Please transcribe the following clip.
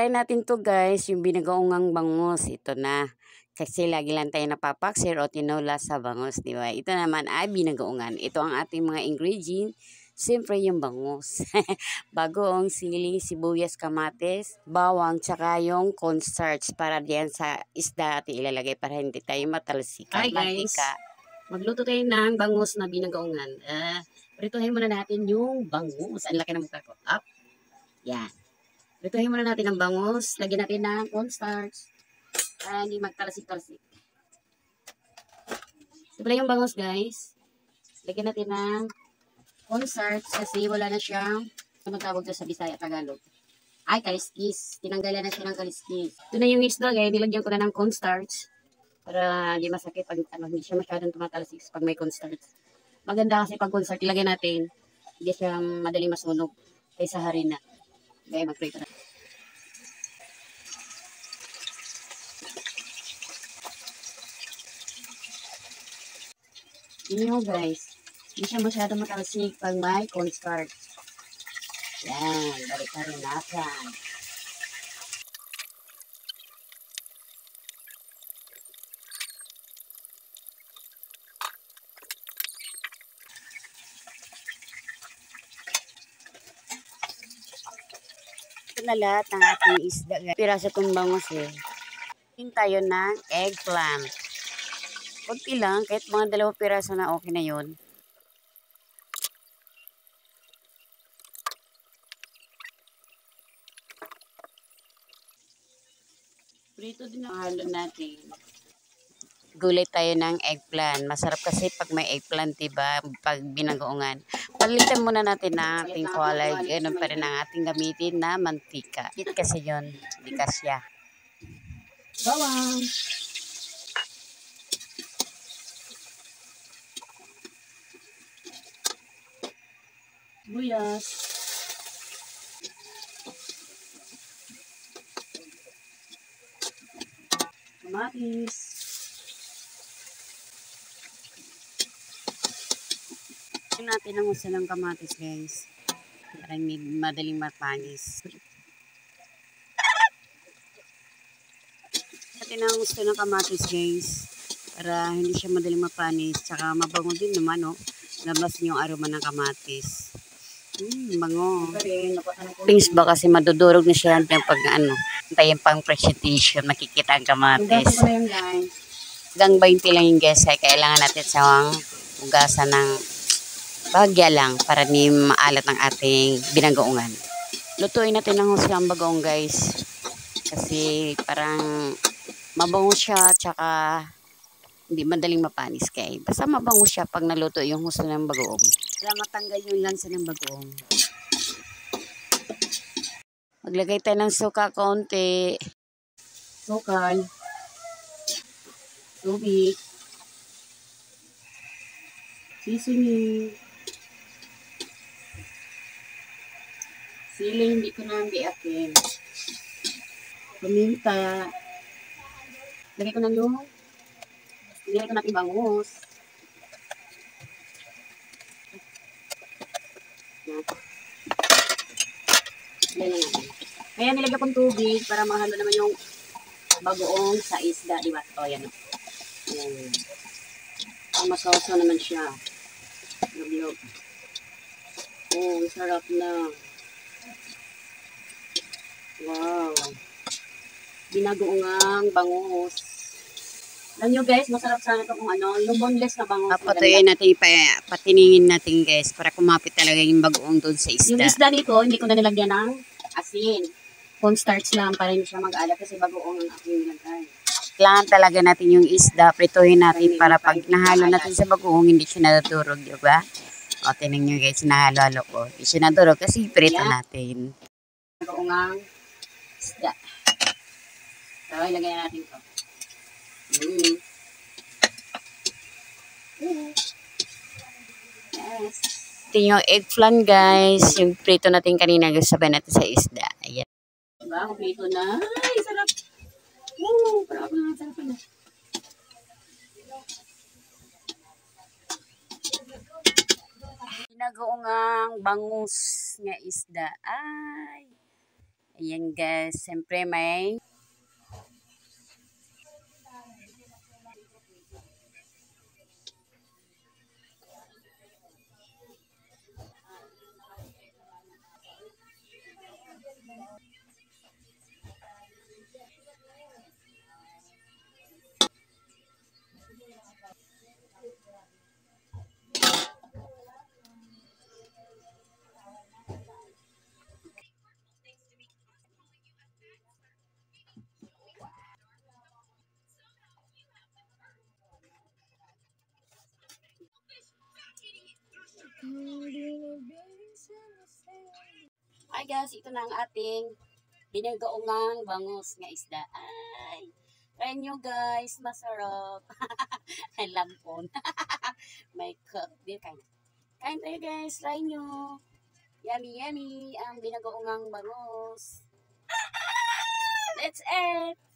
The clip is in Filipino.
Try natin to guys, yung binagaungang bangus. Ito na. Kasi lagi lang tayo napapaksir o tinola sa bangus, di ba? Ito naman ay binagaungan. Ito ang ating mga ingredient. Siyempre yung bangus. Bagoong, sili, sibuyas, kamatis, bawang, tsaka yung cornstarch para diyan sa isda natin ilalagay para hindi tayo matalsikan. Hi guys, magluto tayo ng bangus na binagaungan. Prituhin muna natin yung bangus. Ang laki ng mukha ko. Up. Yan. Prituhin muna natin ang bangus. Lagyan natin ng cornstarch. Para hindi magtalasik-talasik. Ito pala yung bangus guys. Lagyan natin ng cornstarch kasi wala na siyang tawag to sa Bisaya Tagalog. Ay, kaliskis. Tinanggalan na siya ng kaliskis. Ito na yung isda guys. Nilagyan ko na ng cornstarch. Para hindi masakit pag hindi siya masyadong tumatalasik pag may cornstarch. Maganda kasi pag cornstarch ilagay natin, hindi siya madaling masunog kaysa harina. Kaya mag-prito na. Yun yung guys. Hindi siya masyadong matalasik pag may cornstarch. Yan. Balik na rin natin. Ito na lahat ng ating isda. Piraso itong bangus eh. Tingin tayo ng eggplant. Kunti lang, kahit mga 2 piraso na okay na yun. Prito din ang halo natin. Gulay tayo ng eggplant. Masarap kasi pag may eggplant, diba? Pag binagoongan. Palitan muna natin na ating kulay. Ganun pa rin ang ating gamitin na mantika. Kit kasi yun. Hindi kasya. Bawang. Buyas. Kamatis. Tingnan natin ang uso ng kamatis guys. Para hindi madaling mapanis. Natin ang gusto ng kamatis guys. Para hindi siya madaling mapanis. Tsaka mabango din naman oh. Labas niyo yung aroma ng kamatis. Bango. Pings ba kasi madudurog na siya pag ano. Tayo pang presentation. Makikita ang kamatis. Hanggang 20 lang yung guys. Ay kailangan natin sawang ugasan ng bagya lang para di maalat ang ating binagoongan. Lutuin natin ng husga ang bagoong guys. Kasi parang mabango siya tsaka hindi madaling mapanis kay. Basta mabango siya pag naluto yung husto ng bagoong. Para matanggal yung lansa ng bagoong. Maglagay tayo ng suka konti. Sukal. Tubig. Seasoning. Sili hindi ko na biakin. Paminta. Lagay ko na yung nilagay ko natin bangus. Kaya nilagay kong tubig para mahalo naman yung bagoong sa isda, di ba? O, yan o. Yan. Masawsaw naman siya. Log-log. Oh, sarap na. Wow. Binagoongang bangus. Alam nyo guys, masarap sana ito kung ano, yung boneless na bangus. Papatuyin natin, patiningin natin guys, para kumapit talaga yung bagoong doon sa isda. Yung isda nito, hindi ko na nilagyan ng asin. Cornstarch lang para hindi siya mag-alat kasi bagoong ang aking nilagay. Kailangan talaga natin yung isda, prituhin natin para pag nahalo natin sa bagoong, hindi siya nadurog, di ba? O, tinan nyo guys, nahalo-halo ko. Hindi siya nadurog kasi prito natin. Bagoongang isda. So, ilagay natin ito. Yes. Ito yung eggplant guys, yung prito natin kanina, sabay natin sa isda. Ayan. Diba? Prito na. Ay, sarap. Parang na, sarap na. Binagoongang bangus nga isda. Ay. Ayan guys, siyempre may Hi guys, ito na ang ating binagaungang bangus nga isda. Ay, try nyo guys, masarap. Ay, lampon. May cook. Di kain. Kain tayo guys, try nyo. Yummy, yummy ang binagaungang bangus. That's it.